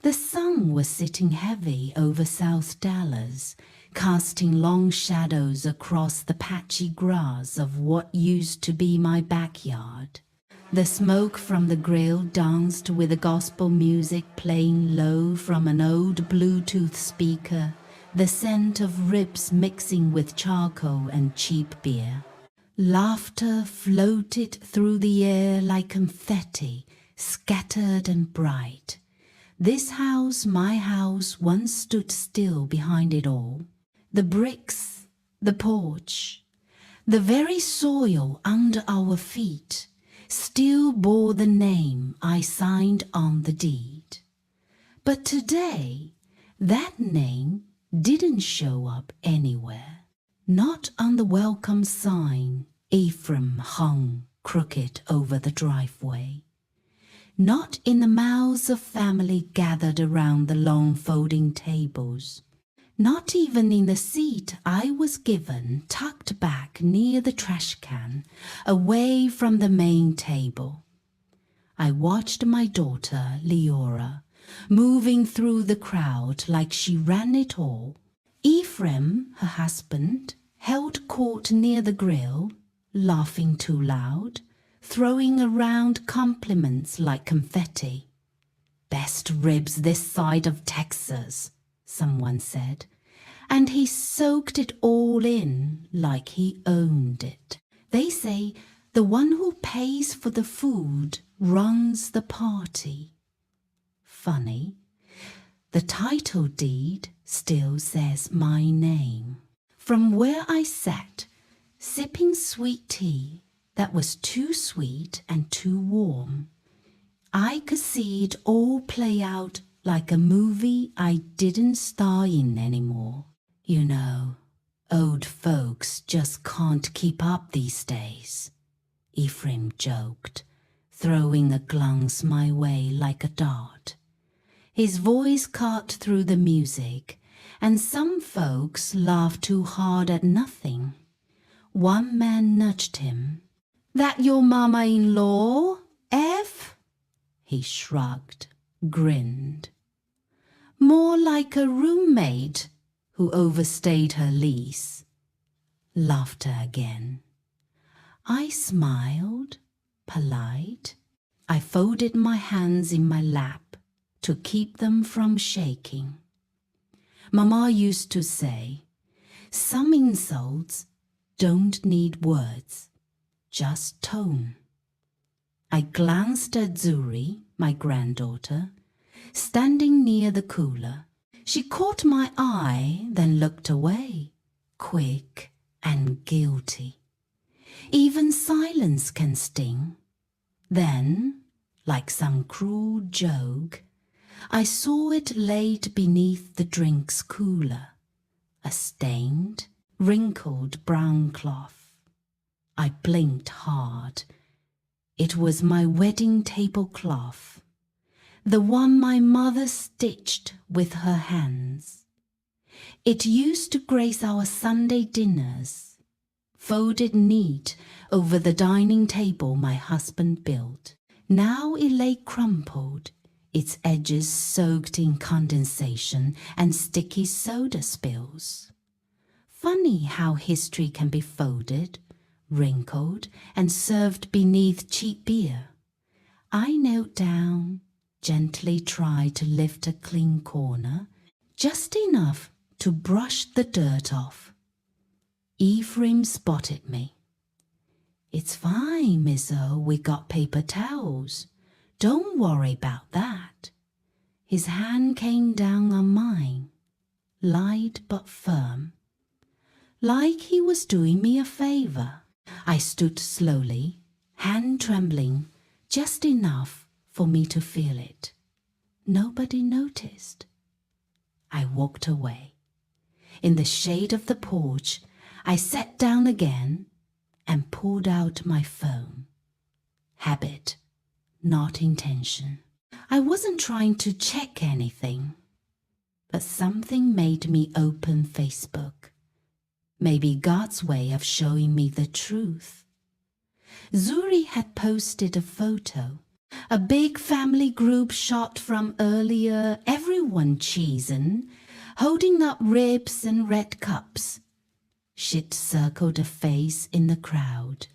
The sun was sitting heavy over South Dallas, casting long shadows across the patchy grass of what used to be my backyard. The smoke from the grill danced with the gospel music playing low from an old Bluetooth speaker, the scent of ribs mixing with charcoal and cheap beer. Laughter floated through the air like confetti, scattered and bright. This house, my house, once stood still behind it all. The bricks, the porch, the very soil under our feet still bore the name I signed on the deed. But today, that name didn't show up anywhere. Not on the welcome sign Ephraim hung crooked over the driveway. Not in the mouths of family gathered around the long folding tables. Not even in the seat I was given tucked back near the trash can, away from the main table. I watched my daughter, Leora, moving through the crowd like she ran it all. Ephraim, her husband, held court near the grill, laughing too loud, throwing around compliments like confetti. "Best ribs this side of Texas," someone said, and he soaked it all in like he owned it. They say the one who pays for the food runs the party. Funny, the title deed still says my name. From where I sat, sipping sweet tea that was too sweet and too warm, I could see it all play out like a movie I didn't star in anymore. You know, old folks just can't keep up these days, Ephraim joked, throwing a glance my way like a dart. His voice cut through the music, and some folks laughed too hard at nothing. One man nudged him. "That your mama-in-law, F?" He shrugged, grinned. "More like a roommate who overstayed her lease." Laughter again. I smiled, polite. I folded my hands in my lap to keep them from shaking. Mama used to say, some insults don't need words, just tone. I glanced at Zuri, my granddaughter, standing near the cooler. She caught my eye, then looked away, quick and guilty. Even silence can sting. Then, like some cruel joke, I saw it laid beneath the drink's cooler, a stained, wrinkled brown cloth. I blinked hard. It was my wedding tablecloth, the one my mother stitched with her hands. It used to grace our Sunday dinners, folded neat over the dining table my husband built. Now it lay crumpled, its edges soaked in condensation and sticky soda spills. Funny how history can be folded, wrinkled, and served beneath cheap beer. I knelt down, gently tried to lift a clean corner, just enough to brush the dirt off. Ephraim spotted me. "It's fine, Mizzo, we got paper towels. Don't worry about that." His hand came down on mine, light but firm, like he was doing me a favor. I stood slowly, hand trembling, just enough for me to feel it. Nobody noticed. I walked away. In the shade of the porch, I sat down again and pulled out my phone. Habit, not intention. I wasn't trying to check anything, but something made me open Facebook. Maybe God's way of showing me the truth. Zuri had posted a photo. A big family group shot from earlier, everyone cheesing, holding up ribs and red cups. She'd circled a face in the crowd.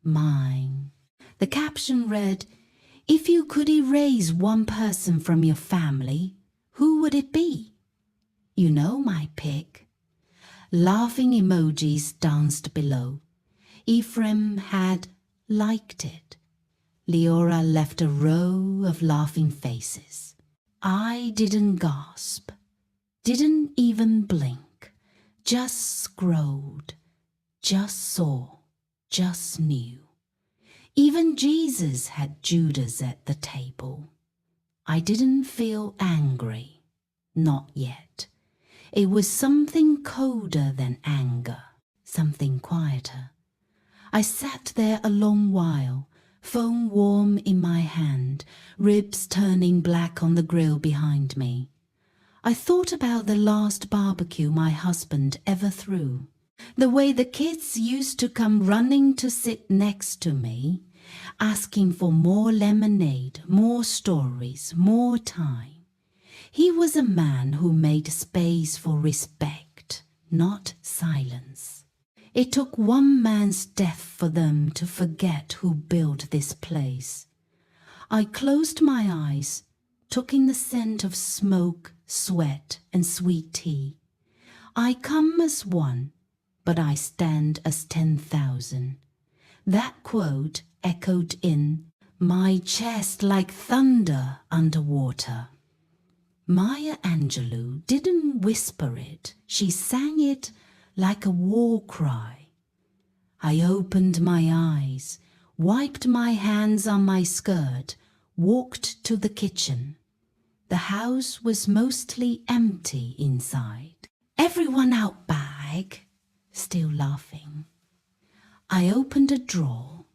Mine. The caption read, "If you could erase one person from your family, who would it be?" You know my pick. Laughing emojis danced below. Ephraim had liked it. Leora left a row of laughing faces. I didn't gasp, didn't even blink, just scrolled, just saw, just knew. Even Jesus had Judas at the table. I didn't feel angry, not yet. It was something colder than anger, something quieter. I sat there a long while, phone warm in my hand, ribs turning black on the grill behind me. I thought about the last barbecue my husband ever threw. The way the kids used to come running to sit next to me, asking for more lemonade, more stories, more time. He was a man who made space for respect, not silence. It took one man's death for them to forget who built this place. I closed my eyes, took in the scent of smoke, sweat, and sweet tea. I come as one, but I stand as 10,000. That quote echoed in my chest like thunder underwater. Maya Angelou didn't whisper it, she sang it like a war cry. I opened my eyes, wiped my hands on my skirt, walked to the kitchen. The house was mostly empty inside. "Everyone out back," still laughing. I opened a drawer,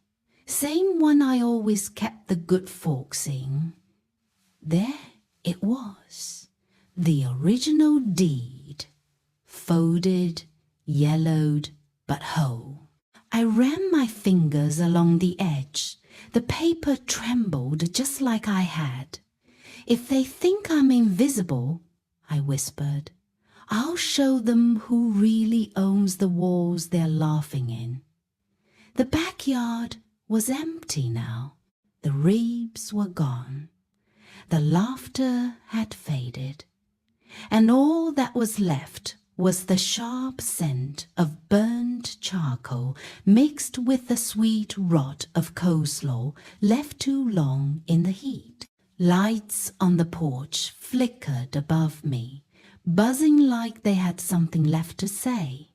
same one I always kept the good forks in. There it was, the original deed, folded, yellowed, but whole. I ran my fingers along the edge. The paper trembled just like I had. "If they think I'm invisible," I whispered, "I'll show them who really owns the walls they're laughing in." The backyard was empty now. The ribs were gone. The laughter had faded. And all that was left was the sharp scent of burnt charcoal mixed with the sweet rot of coleslaw left too long in the heat. Lights on the porch flickered above me, buzzing like they had something left to say.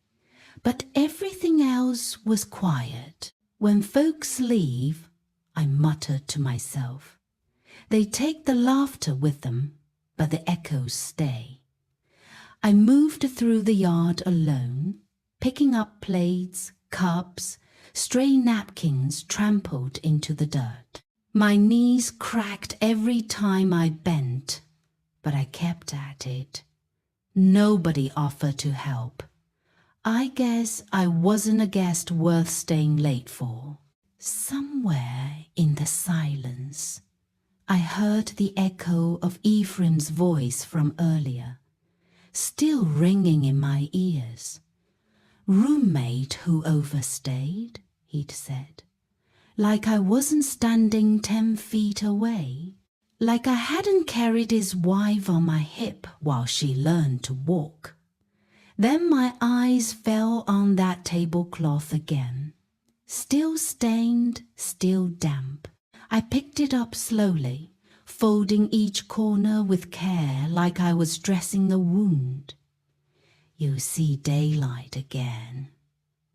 But everything else was quiet. When folks leave, I muttered to myself, they take the laughter with them, but the echoes stay. I moved through the yard alone, picking up plates, cups, stray napkins trampled into the dirt. My knees cracked every time I bent, but I kept at it. Nobody offered to help. I guess I wasn't a guest worth staying late for. Somewhere in the silence, I heard the echo of Ephraim's voice from earlier, still ringing in my ears. "Roommate who overstayed," he'd said, like I wasn't standing 10 feet away, like I hadn't carried his wife on my hip while she learned to walk. Then my eyes fell on that tablecloth again, still stained, still damp. I picked it up slowly, folding each corner with care like I was dressing a wound. "You'll see daylight again,"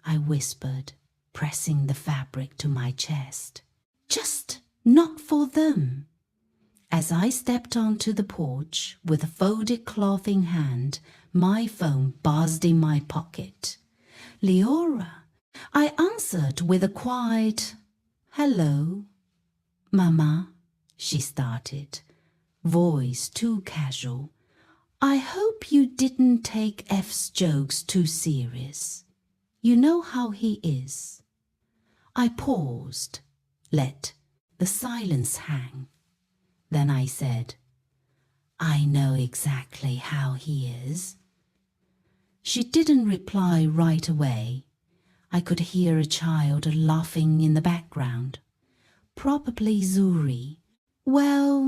I whispered, pressing the fabric to my chest. "Just not for them." As I stepped onto the porch with a folded cloth in hand, my phone buzzed in my pocket. "Leora," I answered with a quiet, "Hello." "Mama," she started, voice too casual, "I hope you didn't take F's jokes too serious. You know how he is." I paused, let The silence hung. Then I said, "I know exactly how he is." She didn't reply right away. I could hear a child laughing in the background. Probably Zuri. "Well,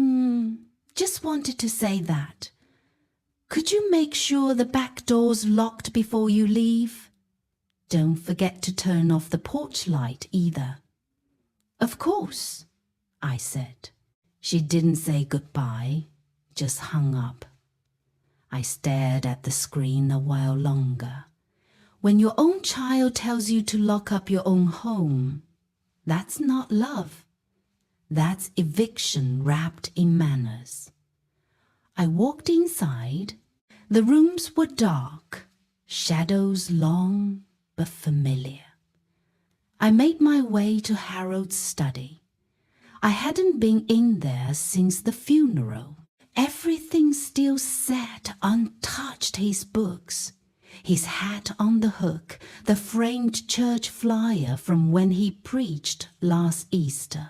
just wanted to say that. Could you make sure the back door's locked before you leave? Don't forget to turn off the porch light either." "Of course," I said. She didn't say goodbye, just hung up. I stared at the screen a while longer. When your own child tells you to lock up your own home, that's not love. That's eviction wrapped in manners. I walked inside. The rooms were dark, shadows long but familiar. I made my way to Harold's study. I hadn't been in there since the funeral. Everything still sat untouched: his books, his hat on the hook, the framed church flyer from when he preached last Easter.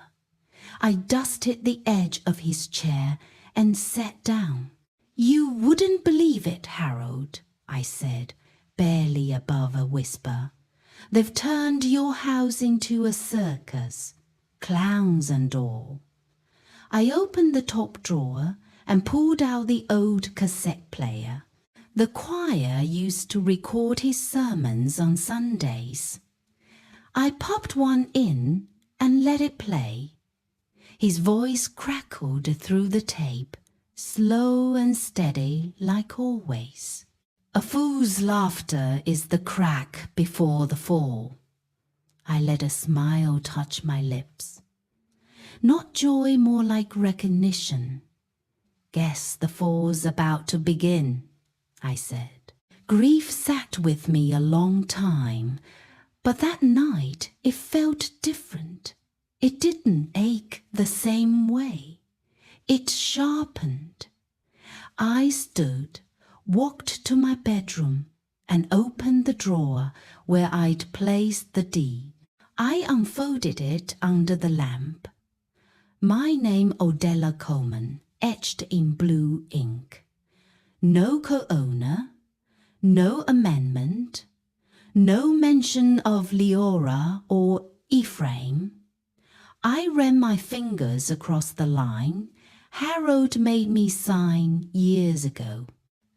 I dusted the edge of his chair and sat down. "You wouldn't believe it, Harold," I said, barely above a whisper. "They've turned your house into a circus, clowns and all." I opened the top drawer and pulled out the old cassette player. The choir used to record his sermons on Sundays. I popped one in and let it play. His voice crackled through the tape, slow and steady like always. "A fool's laughter is the crack before the fall." I let a smile touch my lips. Not joy, more like recognition. "Guess the fall's about to begin," I said. Grief sat with me a long time, but that night it felt different. It didn't ache the same way. It sharpened. I stood, walked to my bedroom, and opened the drawer where I'd placed the D. I unfolded it under the lamp. My name, Odella Coleman, etched in blue ink. No co-owner, no amendment, no mention of Leora or Ephraim. I ran my fingers across the line Harold made me sign years ago.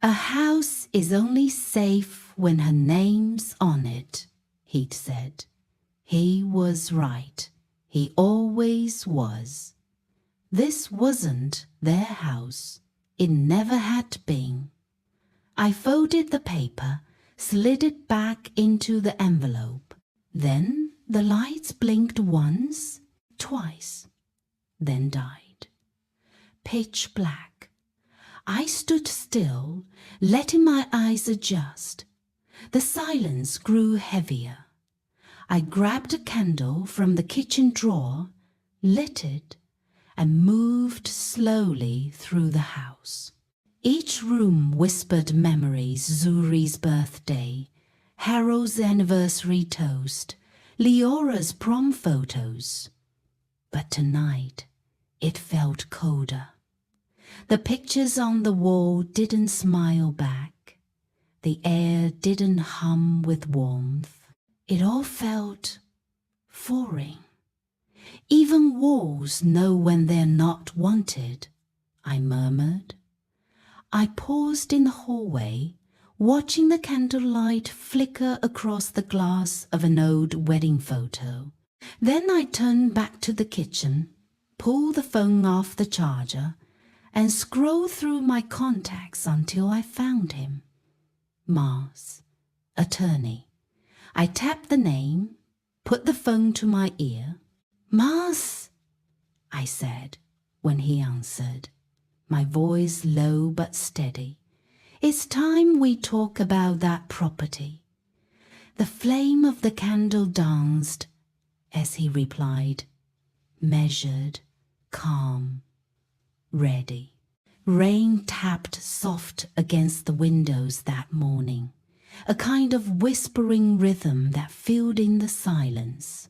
"A house is only safe when her name's on it," he'd said. He was right. He always was. This wasn't their house. It never had been. I folded the paper, slid it back into the envelope. Then the lights blinked once, twice, then died. Pitch black. I stood still, letting my eyes adjust. The silence grew heavier. I grabbed a candle from the kitchen drawer, lit it, and moved slowly through the house. Each room whispered memories: Zuri's birthday, Harold's anniversary toast, Leora's prom photos. But tonight, it felt colder. The pictures on the wall didn't smile back. The air didn't hum with warmth. It all felt foreign. "Even walls know when they're not wanted," I murmured. I paused in the hallway, watching the candlelight flicker across the glass of an old wedding photo. Then I turned back to the kitchen, pulled the phone off the charger, and scrolled through my contacts until I found him. Mars, attorney. I tapped the name, put the phone to my ear. "Mars," I said when he answered, my voice low but steady. "It's time we talk about that property." The flame of the candle danced as he replied, measured, calm, ready. Rain tapped soft against the windows that morning, a kind of whispering rhythm that filled in the silence.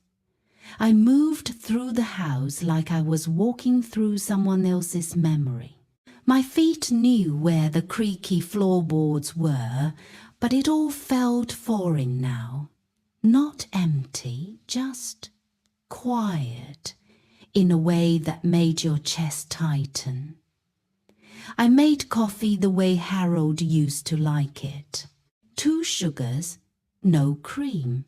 I moved through the house like I was walking through someone else's memory. My feet knew where the creaky floorboards were, but it all felt foreign now. Not empty, just quiet, in a way that made your chest tighten. I made coffee the way Harold used to like it. 2 sugars, no cream.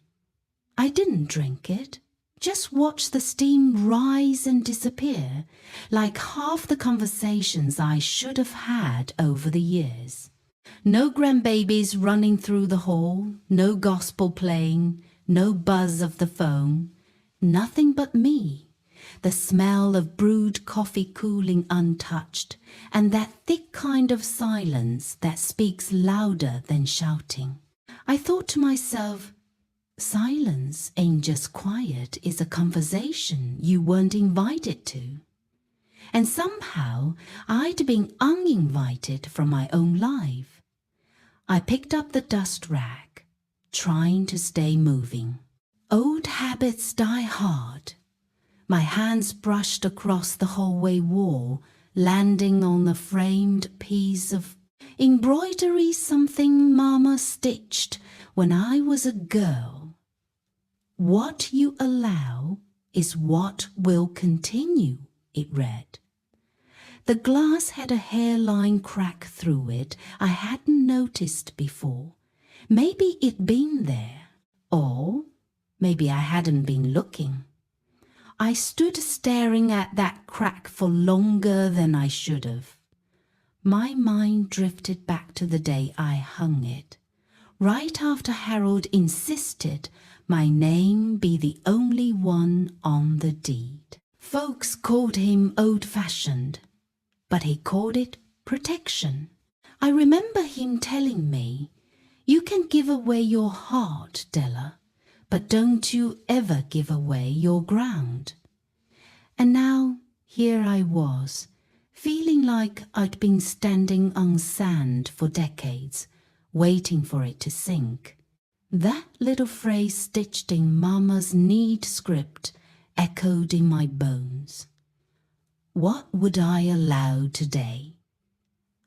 I didn't drink it. Just watch the steam rise and disappear, like half the conversations I should have had over the years. No grandbabies running through the hall, no gospel playing, no buzz of the phone, nothing but me, the smell of brewed coffee cooling untouched, and that thick kind of silence that speaks louder than shouting. I thought to myself, silence ain't just quiet, it's a conversation you weren't invited to. And somehow I'd been uninvited from my own life. I picked up the dust rag, trying to stay moving. Old habits die hard. My hands brushed across the hallway wall, landing on a framed piece of embroidery, something Mama stitched when I was a girl. What you allow is what will continue, it read. The glass had a hairline crack through it I hadn't noticed before. Maybe it'd been there, or maybe I hadn't been looking. I stood staring at that crack for longer than I should have. My mind drifted back to the day I hung it, right after Harold insisted my name be the only one on the deed. Folks called him old-fashioned, but he called it protection. I remember him telling me, "You can give away your heart, Della, but don't you ever give away your ground." And now here I was, feeling like I'd been standing on sand for decades, waiting for it to sink. That little phrase stitched in Mama's neat script echoed in my bones. What would I allow today?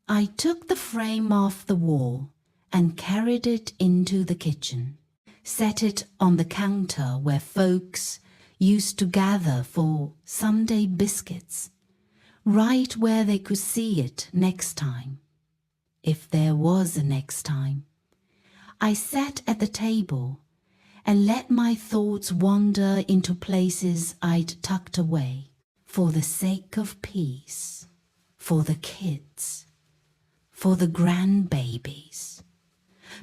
I took the frame off the wall and carried it into the kitchen, set it on the counter where folks used to gather for Sunday biscuits, right where they could see it next time, if there was a next time. I sat at the table and let my thoughts wander into places I'd tucked away, for the sake of peace, for the kids, for the grandbabies.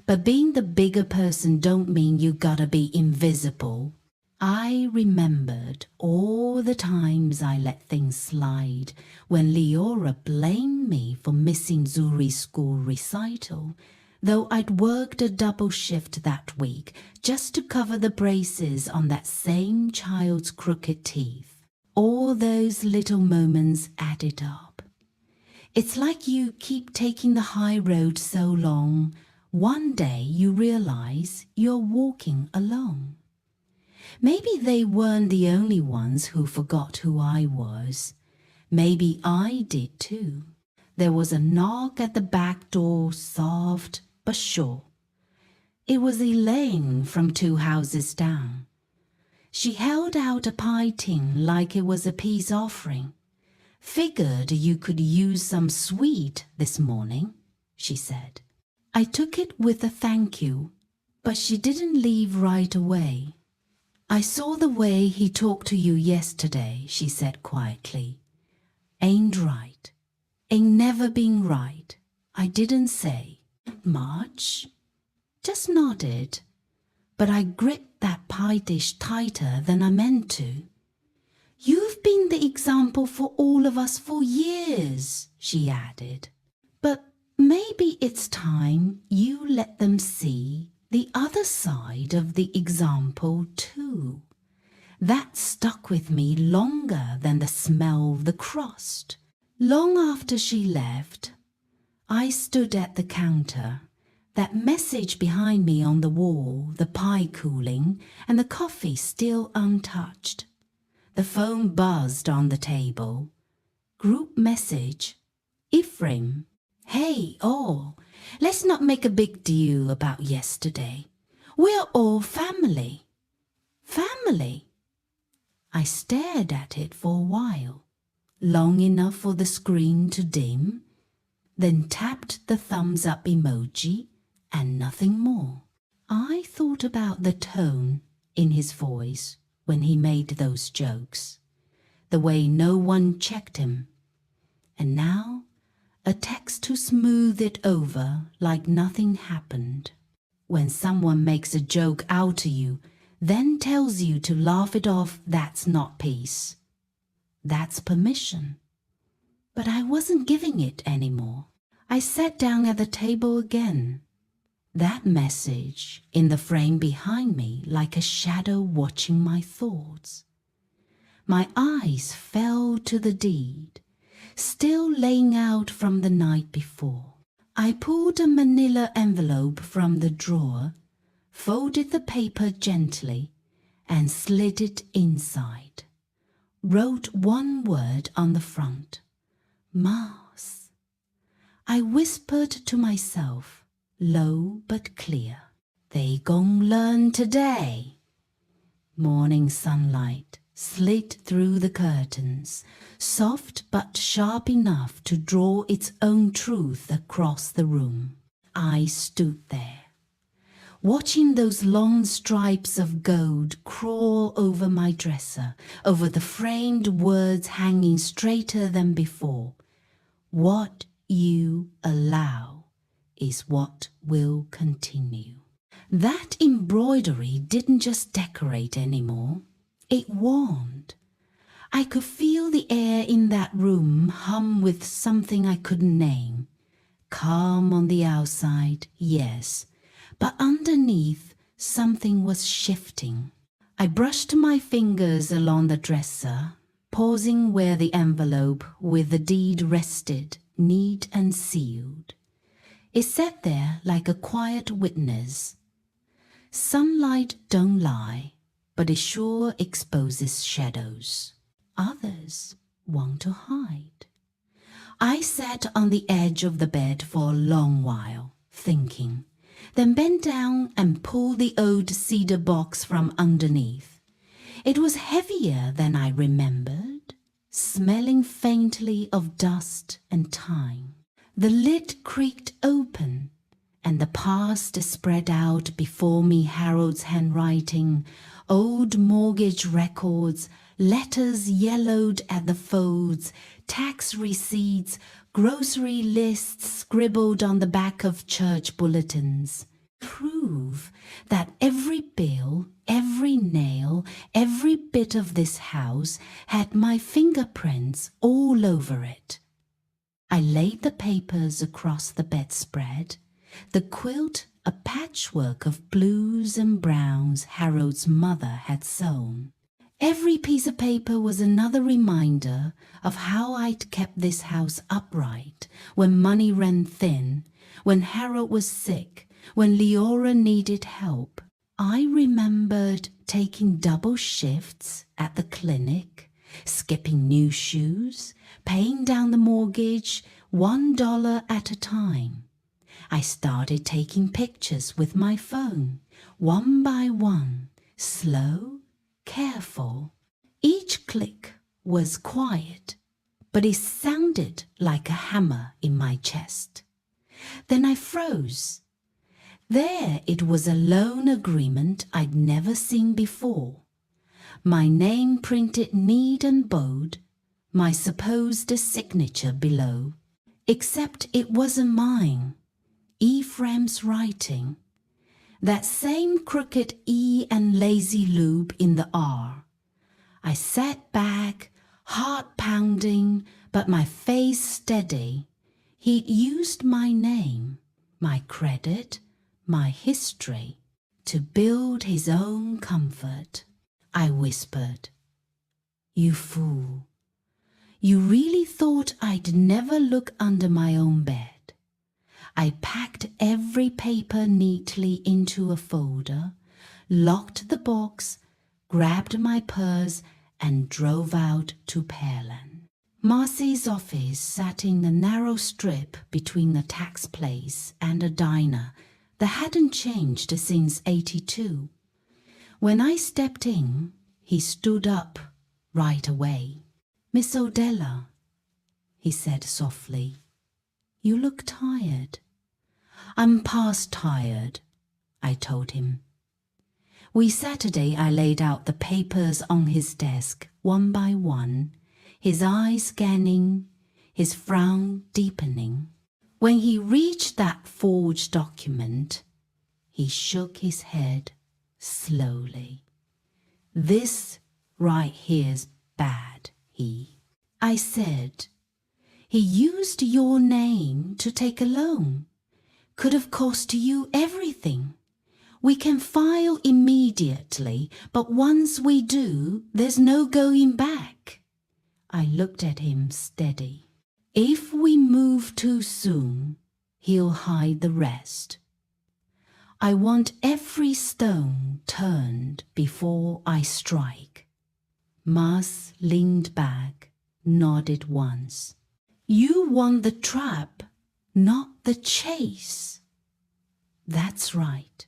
But being the bigger person don't mean you gotta be invisible. I remembered all the times I let things slide when Leora blamed me for missing Zuri's school recital, though I'd worked a double shift that week just to cover the braces on that same child's crooked teeth. All those little moments added up. It's like you keep taking the high road so long, one day you realize you're walking alone. Maybe they weren't the only ones who forgot who I was. Maybe I did too. There was a knock at the back door, soft but sure. It was Elaine from 2 houses down. She held out a pie tin like it was a peace offering. "Figured you could use some sweet this morning," she said. I took it with a thank you, but she didn't leave right away. "I saw the way he talked to you yesterday," she said quietly. "Ain't right. Ain't never been right. I didn't say much, just nodded, but I gripped that pie dish tighter than I meant to. You've been the example for all of us for years," she added. "But maybe it's time you let them see the other side of the example too." That stuck with me longer than the smell of the crust. Long after she left, I stood at the counter, That message behind me on the wall, the pie cooling, and the coffee still untouched. The phone buzzed on the table. Group message. Ephraim. Hey, all. Let's not make a big deal about yesterday. We're all family. Family. I stared at it for a while, long enough for the screen to dim, then tapped the thumbs up emoji and nothing more. I thought about the tone in his voice when he made those jokes, the way no one checked him, and now a text to smooth it over like nothing happened. When someone makes a joke out to you, then tells you to laugh it off, that's not peace. That's permission. But I wasn't giving it anymore. I sat down at the table again. That message in the frame behind me like a shadow watching my thoughts. My eyes fell to the deed, still laying out from the night before. I pulled a manila envelope from the drawer, folded the paper gently, and slid it inside. Wrote one word on the front. Mars. I whispered to myself, low but clear. They gon' learn today. Morning sunlight slid through the curtains, soft but sharp enough to draw its own truth across the room. I stood there, watching those long stripes of gold crawl over my dresser, over the framed words hanging straighter than before. What you allow is what will continue. That embroidery didn't just decorate anymore. It warned. I could feel the air in that room hum with something I couldn't name. Calm on the outside, yes, but underneath something was shifting. I brushed my fingers along the dresser, pausing where the envelope with the deed rested, neat and sealed. It sat there like a quiet witness. Sunlight don't lie, but it sure exposes shadows. Others want to hide. I sat on the edge of the bed for a long while, thinking, then bent down and pulled the old cedar box from underneath. It was heavier than I remembered, smelling faintly of dust and time. The lid creaked open, and the past spread out before me. Harold's handwriting, old mortgage records, letters yellowed at the folds, tax receipts, grocery lists scribbled on the back of church bulletins. Prove that every bill, every nail, every bit of this house had my fingerprints all over it. I laid the papers across the bedspread, the quilt a patchwork of blues and browns Harold's mother had sewn. Every piece of paper was another reminder of how I'd kept this house upright when money ran thin, when Harold was sick, when Leora needed help. I remembered taking double shifts at the clinic, skipping new shoes, paying down the mortgage $1 at a time. I started taking pictures with my phone, one by one, slow, careful. Each click was quiet, but it sounded like a hammer in my chest. Then I froze. There it was, a loan agreement I'd never seen before. My name printed neat and bold, my supposed signature below. Except it wasn't mine. Ephraim's writing. That same crooked E and lazy loop in the R. I sat back, heart pounding, but my face steady. He'd used my name, my credit, my history, to build his own comfort. I whispered, "You fool. You really thought I'd never look under my own bed. I packed every paper neatly into a folder, locked the box, grabbed my purse, and drove out to Pearland. Marcy's office sat in the narrow strip between the tax place and a diner that hadn't changed since '82. When I stepped in, he stood up right away. "Miss Odella," he said softly, "you look tired." "I'm past tired," I told him. Saturday I laid out the papers on his desk, one by one, his eyes scanning, his frown deepening. When he reached that forged document, he shook his head slowly. "This right here's bad," I said. "He used your name to take a loan. Could have cost you everything. We can file immediately, but once we do, there's no going back." I looked at him steady. "If we move too soon, he'll hide the rest. I want every stone turned before I strike." Mars leaned back, nodded once. "You want the trap, not the chase." "That's right."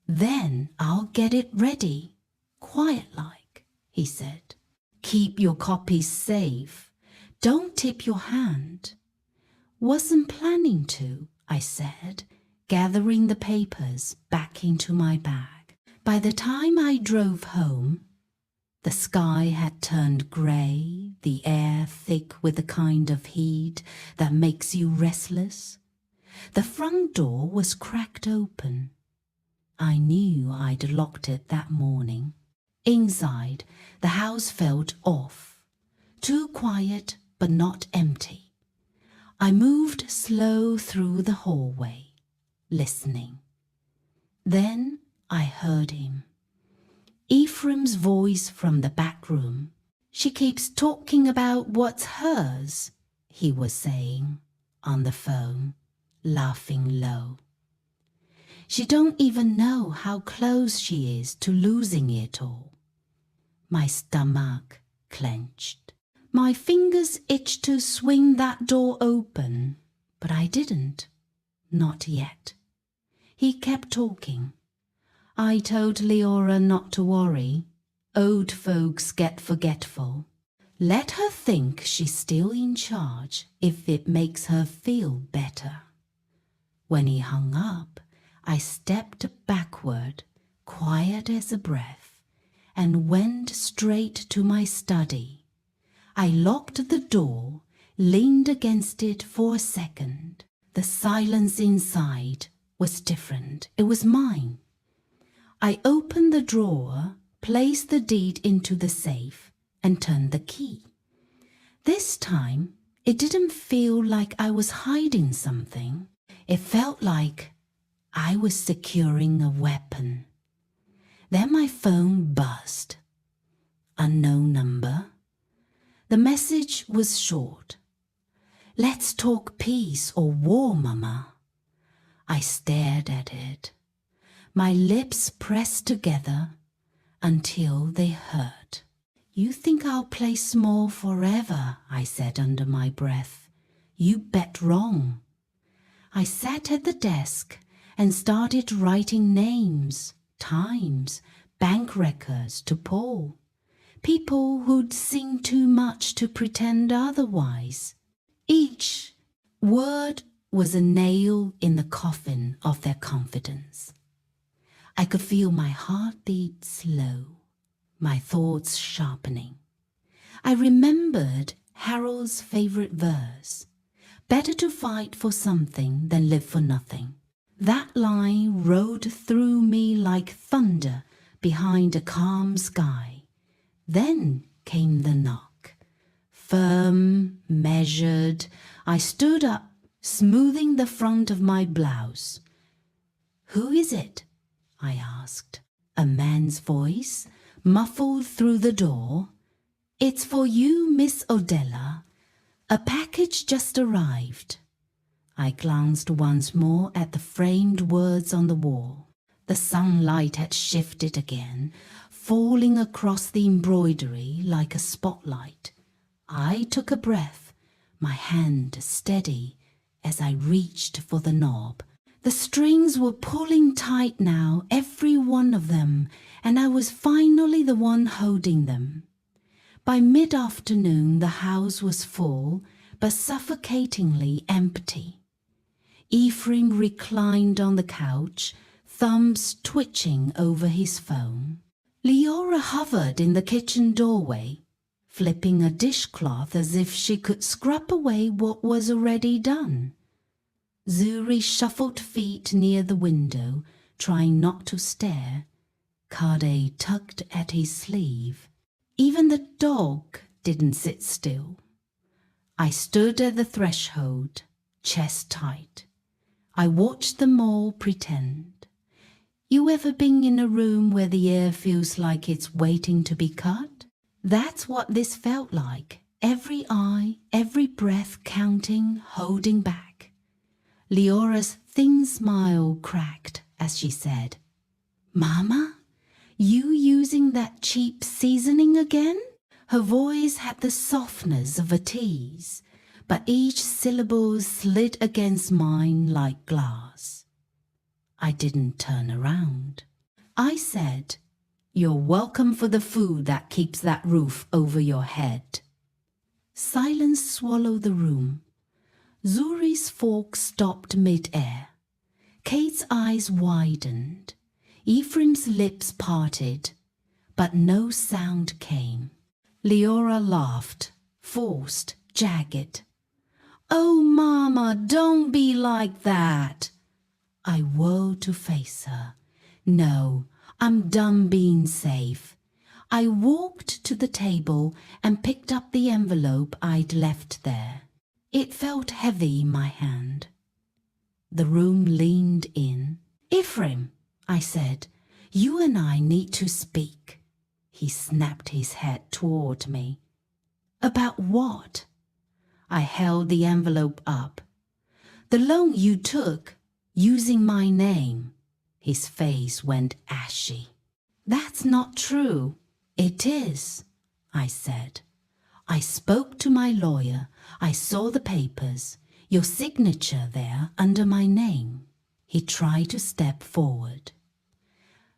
"Then I'll get it ready, quiet-like," he said. "Keep your copies safe. Don't tip your hand." "Wasn't planning to," I said, gathering the papers back into my bag. By the time I drove home, the sky had turned grey, the air thick with the kind of heat that makes you restless. The front door was cracked open. I knew I'd locked it that morning. Inside, the house felt off, too quiet but not empty. I moved slow through the hallway, listening. Then I heard him. Ephraim's voice from the back room. "She keeps talking about what's hers," he was saying on the phone, laughing low. "She don't even know how close she is to losing it all." My stomach clenched. My fingers itched to swing that door open, but I didn't. Not yet. He kept talking. "I told Leora not to worry. Old folks get forgetful. Let her think she's still in charge if it makes her feel better." When he hung up, I stepped backward, quiet as a breath, and went straight to my study. I locked the door, leaned against it for a second. The silence inside was different. It was mine. I opened the drawer, placed the deed into the safe, and turned the key. This time, it didn't feel like I was hiding something. It felt like I was securing a weapon. Then my phone buzzed. Unknown number. The message was short. "Let's talk peace or war, Mama." I stared at it. My lips pressed together until they hurt. "You think I'll play small forever," I said under my breath. "You bet wrong." I sat at the desk and started writing names, times, bank records to Paul. People who'd seen too much to pretend otherwise. Each word was a nail in the coffin of their confidence. I could feel my heartbeat slow, my thoughts sharpening. I remembered Harold's favorite verse, "Better to fight for something than live for nothing." That line rode through me like thunder behind a calm sky. Then came the knock. Firm, measured, I stood up, smoothing the front of my blouse. "Who is it?" I asked. A man's voice, muffled through the door. "It's for you, Miss Odella. A package just arrived." I glanced once more at the framed words on the wall. The sunlight had shifted again, falling across the embroidery like a spotlight. I took a breath, my hand steady as I reached for the knob. The strings were pulling tight now, every one of them, and I was finally the one holding them. By mid-afternoon the house was full, but suffocatingly empty. Ephraim reclined on the couch, thumbs twitching over his phone. Leora hovered in the kitchen doorway, flipping a dishcloth as if she could scrub away what was already done. Zuri shuffled feet near the window, trying not to stare, Kade tugged at his sleeve. Even the dog didn't sit still. I stood at the threshold, chest tight. I watched them all pretend. You ever been in a room where the air feels like it's waiting to be cut? That's what this felt like. Every eye, every breath counting, holding back. Leora's thin smile cracked as she said, "Mama, you using that cheap seasoning again?" Her voice had the softness of a tease, but each syllable slid against mine like glass. I didn't turn around. I said, "You're welcome for the food that keeps that roof over your head." Silence swallowed the room. Zuri's fork stopped mid-air. Kate's eyes widened. Ephraim's lips parted, but no sound came. Leora laughed, forced, jagged. "Oh, Mama, don't be like that." I whirled to face her. "No, I'm done being safe." I walked to the table and picked up the envelope I'd left there. It felt heavy in my hand. The room leaned in. "Ephraim," I said, "you and I need to speak." He snapped his head toward me. "About what?" I held the envelope up. "The loan you took, using my name." His face went ashy. "That's not true." "It is," I said. "I spoke to my lawyer. I saw the papers. Your signature there under my name." He tried to step forward.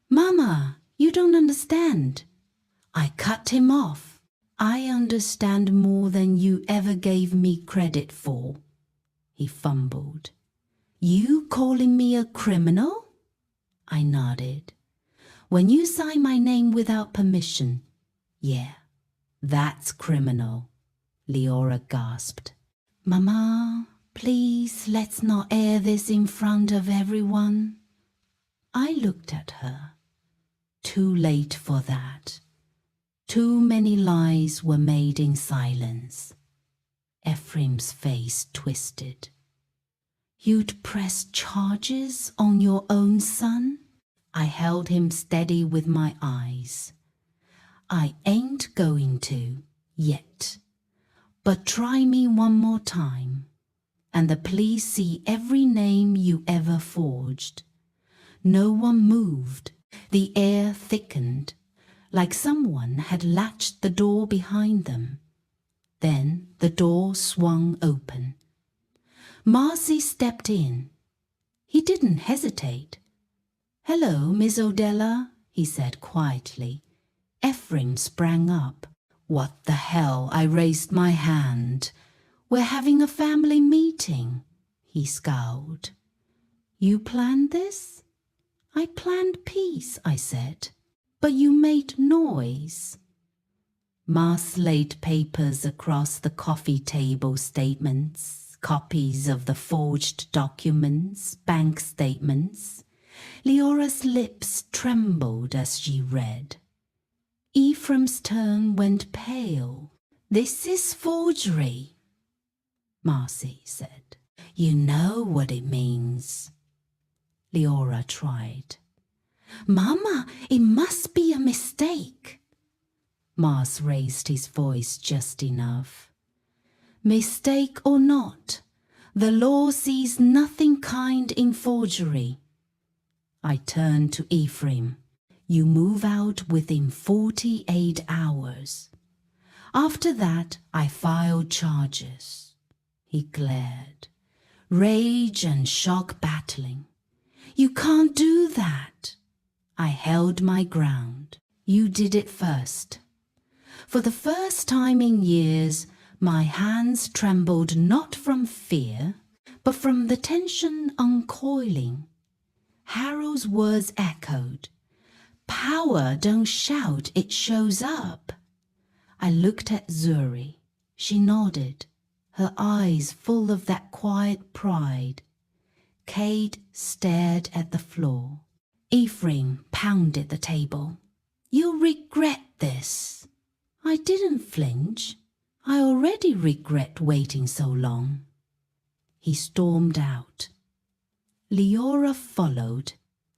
"Mama, you don't understand." I cut him off. "I understand more than you ever gave me credit for." He fumbled. "You calling me a criminal?" I nodded. "When you sign my name without permission, yeah, that's criminal," Leora gasped. "Mama, please let's not air this in front of everyone." I looked at her. Too late for that. Too many lies were made in silence. Ephraim's face twisted. "You'd press charges on your own son?" I held him steady with my eyes. "I ain't going to, yet. But try me one more time, and the police see every name you ever forged." No one moved. The air thickened, like someone had latched the door behind them. Then the door swung open. Marcy stepped in. He didn't hesitate. "Hello, Miss Odella," he said quietly. Ephraim sprang up. "What the hell?" I raised my hand. "We're having a family meeting," he scowled. "You planned this?" "I planned peace," I said. "But you made noise." Mars laid papers across the coffee table, statements, copies of the forged documents, bank statements. Leora's lips trembled as she read. Ephraim's turn went pale. "This is forgery," Marcy said. "You know what it means." Leora tried. "Mama, it must be a mistake." Mars raised his voice just enough. "Mistake or not, The law sees nothing kind in forgery. I turned to Ephraim. You move out within 48 hours. After that, I filed charges. He glared, rage and shock battling. You can't do that. I held my ground. You did it first. For the first time in years, my hands trembled not from fear, but from the tension uncoiling. Harold's words echoed. Power don't shout, it shows up. I looked at Zuri. She nodded, her eyes full of that quiet pride. Kate stared at the floor. Ephraim pounded the table. You'll regret this. I didn't flinch. I already regret waiting so long. He stormed out. Leora followed,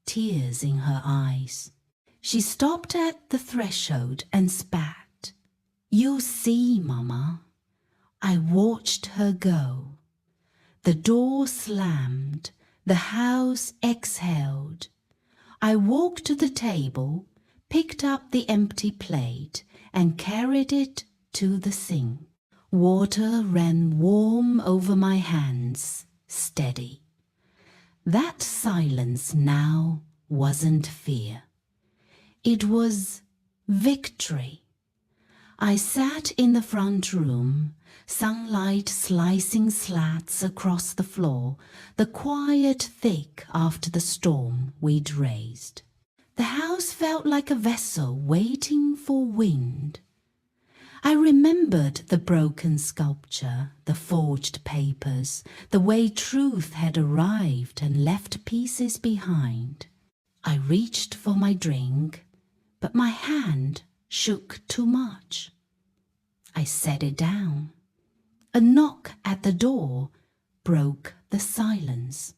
tears in her eyes. She stopped at the threshold and spat. You'll see, Mama. I watched her go. The door slammed. The house exhaled. I walked to the table, picked up the empty plate, and carried it to the sink. Water ran warm over my hands, steady. That silence now wasn't fear. It was victory. I sat in the front room, sunlight slicing slats across the floor, the quiet thick after the storm we'd raised. The house felt like a vessel waiting for wind. I remembered the broken sculpture, the forged papers, the way truth had arrived and left pieces behind. I reached for my drink, but my hand shook too much. I set it down. A knock at the door broke the silence.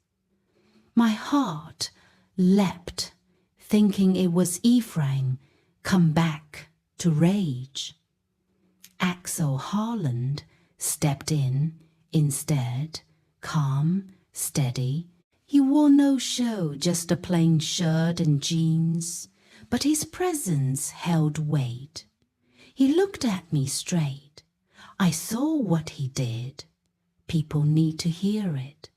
My heart leapt, thinking it was Ephraim come back to rage. Axel Harland stepped in instead, calm, steady. He wore no show, just a plain shirt and jeans, but his presence held weight. He looked at me straight. I saw what he did. People need to hear it.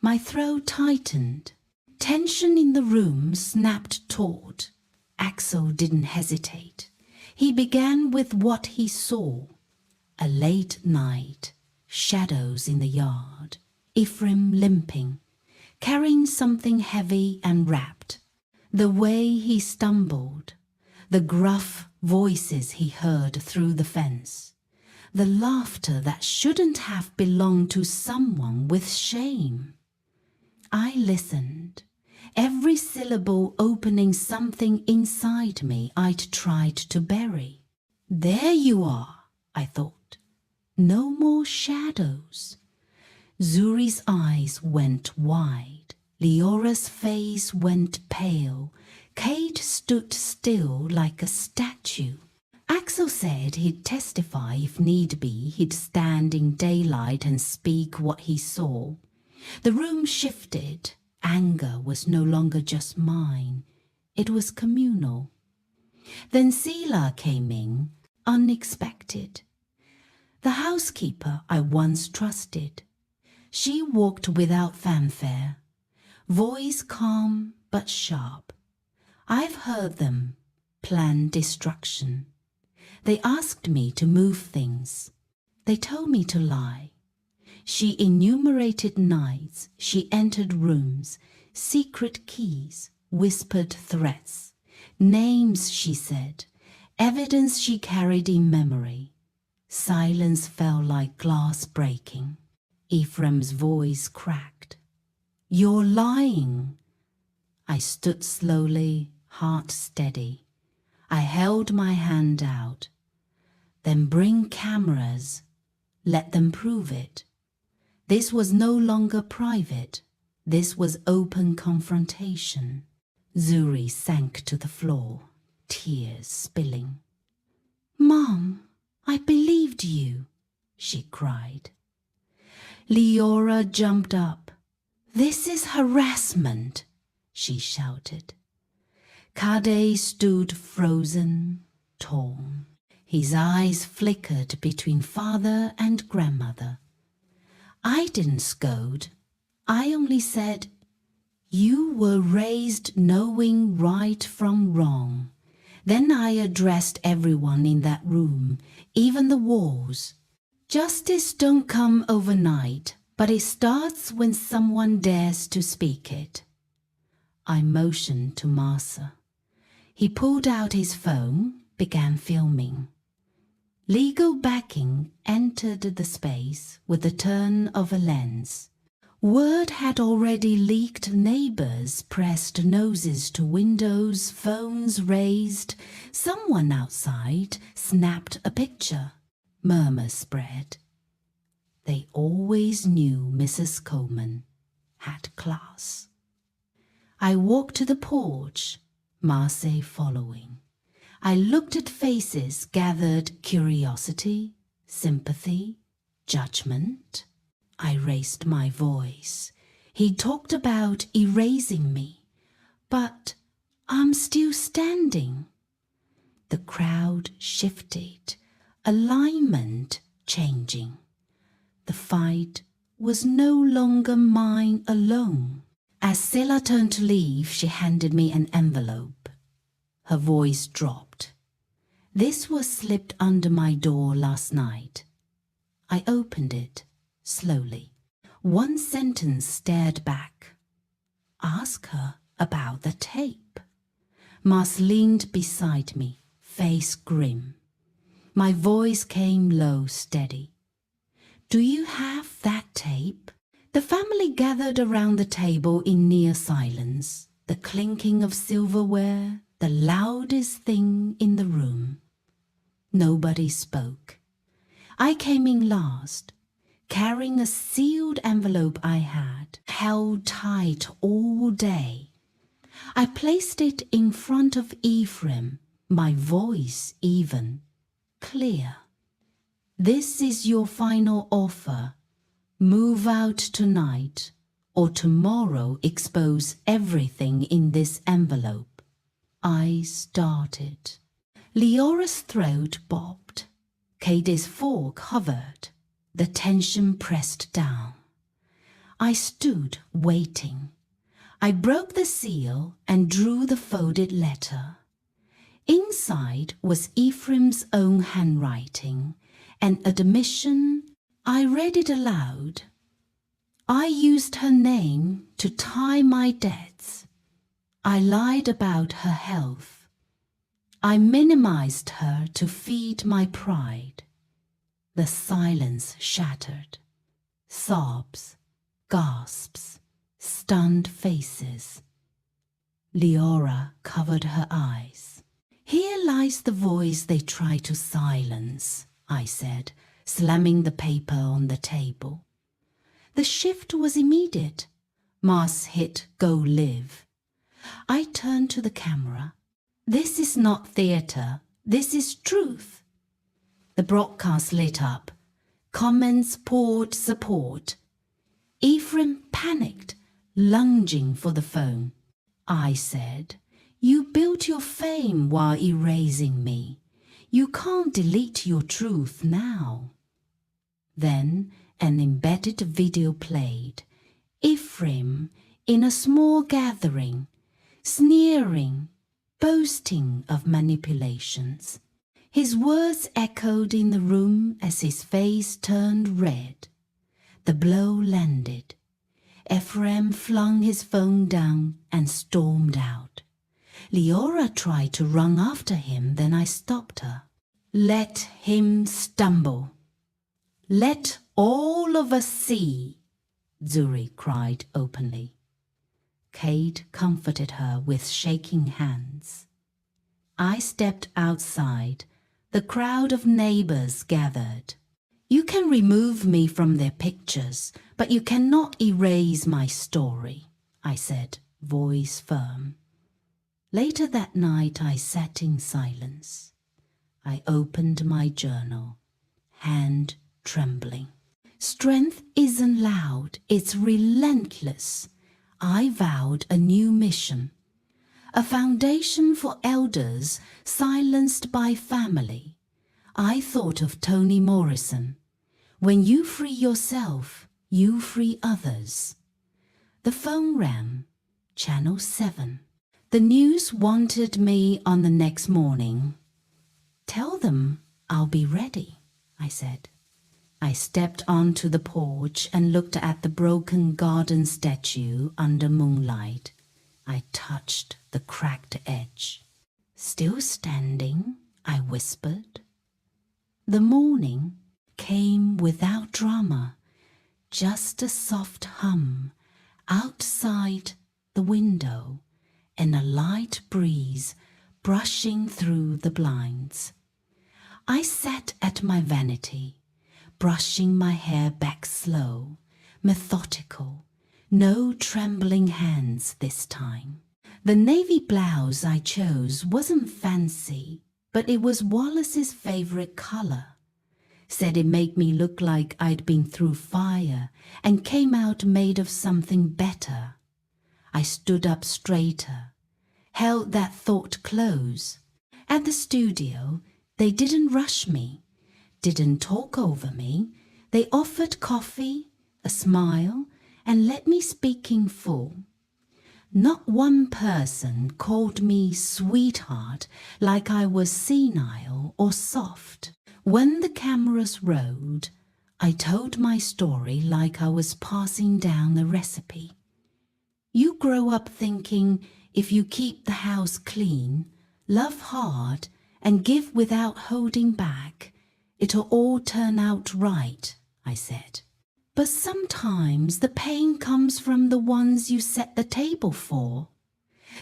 My throat tightened. Tension in the room snapped taut. Axel didn't hesitate. He began with what he saw. A late night, shadows in the yard, Ephraim limping, carrying something heavy and wrapped. The way he stumbled, the gruff voices he heard through the fence, the laughter that shouldn't have belonged to someone with shame. I listened, every syllable opening something inside me I'd tried to bury. There you are, I thought. No more shadows. Zuri's eyes went wide. Leora's face went pale. Kate stood still like a statue. Axel said he'd testify if need be. He'd stand in daylight and speak what he saw. The room shifted. Anger was no longer just mine. It was communal. Then Sela came in, unexpected. The housekeeper I once trusted. She walked without fanfare, voice calm but sharp. I've heard them plan destruction. They asked me to move things. They told me to lie. She enumerated nights. She entered rooms, secret keys, whispered threats, names she said, evidence she carried in memory. Silence fell like glass breaking. Ephraim's voice cracked. You're lying. I stood slowly, heart steady. I held my hand out. Then bring cameras. Let them prove it. This was no longer private. This was open confrontation. Zuri sank to the floor, tears spilling. Mom, I believed you, she cried. Leora jumped up. "This is harassment," she shouted. Kade stood frozen, torn. His eyes flickered between father and grandmother. I didn't scold. I only said, "You were raised knowing right from wrong." Then I addressed everyone in that room, even the walls. Justice don't come overnight, but it starts when someone dares to speak it. I motioned to Massa. He pulled out his phone, began filming. Legal backing entered the space with the turn of a lens. Word had already leaked. Neighbors pressed noses to windows, phones raised. Someone outside snapped a picture. Murmurs spread. They always knew Mrs. Coleman had class. I walked to the porch, Marseille following. I looked at faces, gathered curiosity, sympathy, judgment. I raised my voice. He talked about erasing me, but I'm still standing. The crowd shifted, alignment changing. The fight was no longer mine alone. As Silla turned to leave, she handed me an envelope. Her voice dropped. "This was slipped under my door last night." I opened it slowly. One sentence stared back. "Ask her about the tape." Mars leaned beside me, face grim. My voice came low, steady. "Do you have that tape?" The family gathered around the table in near silence, the clinking of silverware, the loudest thing in the room. Nobody spoke. I came in last, carrying a sealed envelope I had held tight all day. I placed it in front of Ephraim, my voice even, clear. "This is your final offer. Move out tonight, or tomorrow expose everything in this envelope." I started. Leora's throat bobbed. Katie's fork hovered. The tension pressed down. I stood waiting. I broke the seal and drew the folded letter. Inside was Ephraim's own handwriting, an admission. I read it aloud. "I used her name to tie my debts. I lied about her health. I minimized her to feed my pride." The silence shattered. Sobs, gasps, stunned faces. Leora covered her eyes. "Here lies the voice they try to silence," I said, slamming the paper on the table. The shift was immediate. Mars hit go live. I turned to the camera. "This is not theatre. This is truth." The broadcast lit up. Comments poured support. Ephraim panicked, lunging for the phone. I said, "You built your fame while erasing me. You can't delete your truth now." Then an embedded video played. Ephraim in a small gathering, sneering, boasting of manipulations. His words echoed in the room as his face turned red. The blow landed. Ephraim flung his phone down and stormed out. Leora tried to run after him, then I stopped her. "Let him stumble. Let all of us see," Zuri cried openly. Kate comforted her with shaking hands. I stepped outside. The crowd of neighbors gathered. "You can remove me from their pictures, but you cannot erase my story," I said, voice firm. Later that night I sat in silence. I opened my journal, hand trembling. Strength isn't loud, it's relentless. I vowed a new mission. A foundation for elders silenced by family. I thought of Toni Morrison. When you free yourself, you free others. The phone rang. Channel 7. The news wanted me on the next morning. Tell them I'll be ready, I said. I stepped onto the porch and looked at the broken garden statue under moonlight. I touched the cracked edge. Still standing, I whispered. The morning came without drama, just a soft hum outside the window and a light breeze brushing through the blinds. I sat at my vanity, brushing my hair back slow, methodical, no trembling hands this time. The navy blouse I chose wasn't fancy, but it was Wallace's favorite color. Said it made me look like I'd been through fire and came out made of something better. I stood up straighter, held that thought close. At the studio, they didn't rush me, didn't talk over me. They offered coffee, a smile, and let me speak in full. Not one person called me sweetheart like I was senile or soft. When the cameras rolled, I told my story like I was passing down a recipe. You grow up thinking if you keep the house clean, love hard, and give without holding back, it'll all turn out right, I said. But sometimes the pain comes from the ones you set the table for.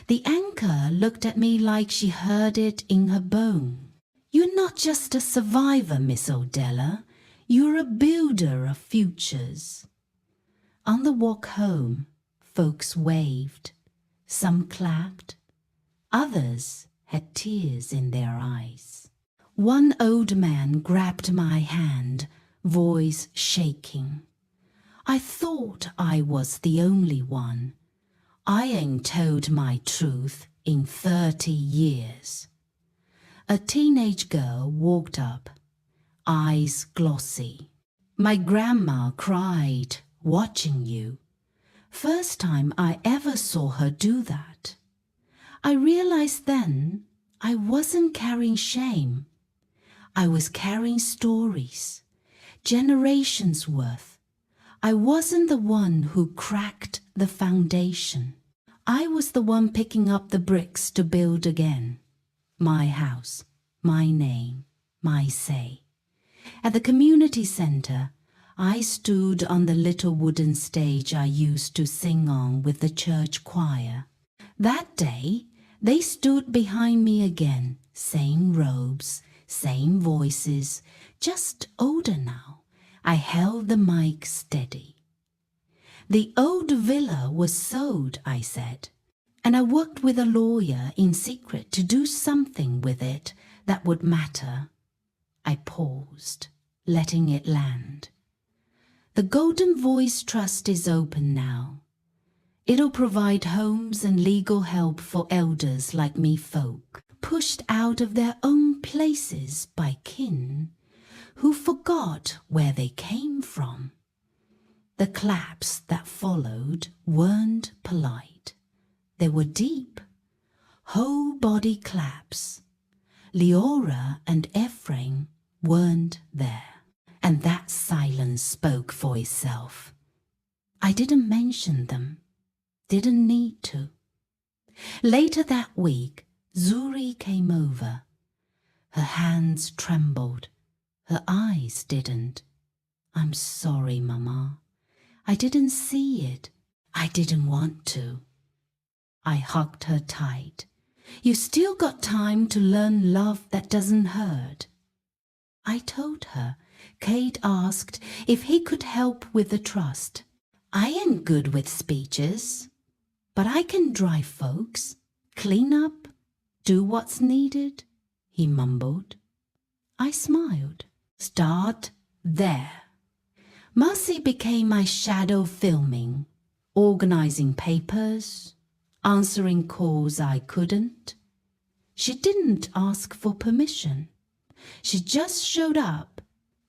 The anchor looked at me like she heard it in her bone. You're not just a survivor, Miss Odella. You're a builder of futures. On the walk home, folks waved. Some clapped. Others had tears in their eyes. One old man grabbed my hand, voice shaking. I thought I was the only one. I ain't told my truth in 30 years. A teenage girl walked up, eyes glossy. My grandma cried, watching you. First time I ever saw her do that. I realized then I wasn't carrying shame. I was carrying stories, generations worth. I wasn't the one who cracked the foundation. I was the one picking up the bricks to build again. My house, my name, my say. At the community center, I stood on the little wooden stage I used to sing on with the church choir. That day, they stood behind me again, same robes, same voices, just older now. I held the mic steady. The old villa was sold, I said, and I worked with a lawyer in secret to do something with it that would matter. I paused, letting it land. The Golden Voice Trust is open now. It'll provide homes and legal help for elders like me folk, pushed out of their own places by kin who forgot where they came from. The claps that followed weren't polite. They were deep, whole body claps. Leora and Ephraim weren't there, and that silence spoke for itself. I didn't mention them, didn't need to. Later that week, Zuri came over. Her hands trembled, her eyes didn't. I'm sorry, Mama. I didn't see it. I didn't want to. I hugged her tight. You still got time to learn love that doesn't hurt. I told her Kate asked if he could help with the trust. I ain't good with speeches, but I can drive folks, clean up, do what's needed, he mumbled. I smiled. Start there. Marcy became my shadow filming, organizing papers, answering calls I couldn't. She didn't ask for permission. She just showed up,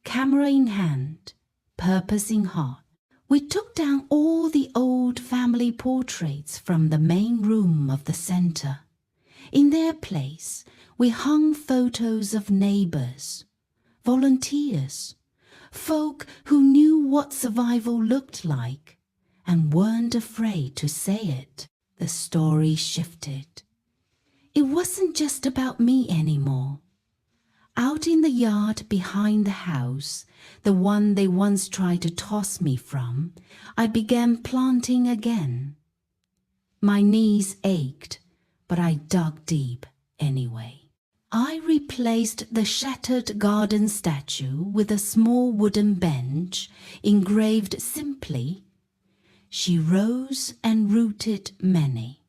camera in hand, purpose in heart. We took down all the old family portraits from the main room of the center. In their place, we hung photos of neighbors, volunteers, folk who knew what survival looked like and weren't afraid to say it. The story shifted. It wasn't just about me anymore. Out in the yard behind the house, the one they once tried to toss me from, I began planting again. My knees ached, but I dug deep anyway. I replaced the shattered garden statue with a small wooden bench engraved simply, "She rose and rooted many."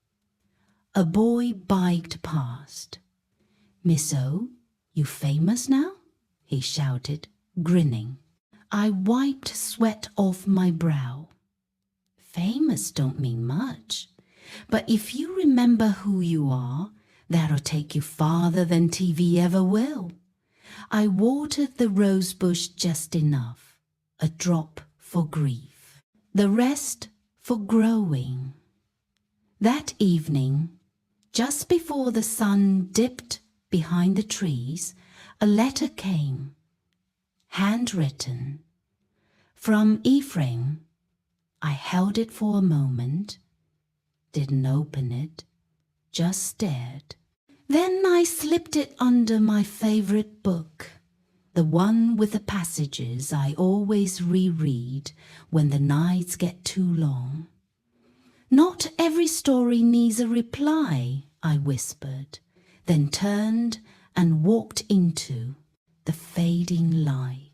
A boy biked past. "Miss O, you famous now?" he shouted, grinning. I wiped sweat off my brow. Famous don't mean much, but if you remember who you are, that'll take you farther than TV ever will. I watered the rosebush just enough, a drop for grief, the rest for growing. That evening, just before the sun dipped behind the trees, a letter came, handwritten, from Ephraim. I held it for a moment, didn't open it, just stared. Then I slipped it under my favorite book, the one with the passages I always reread when the nights get too long. "Not every story needs a reply," I whispered, then turned and walked into the fading light.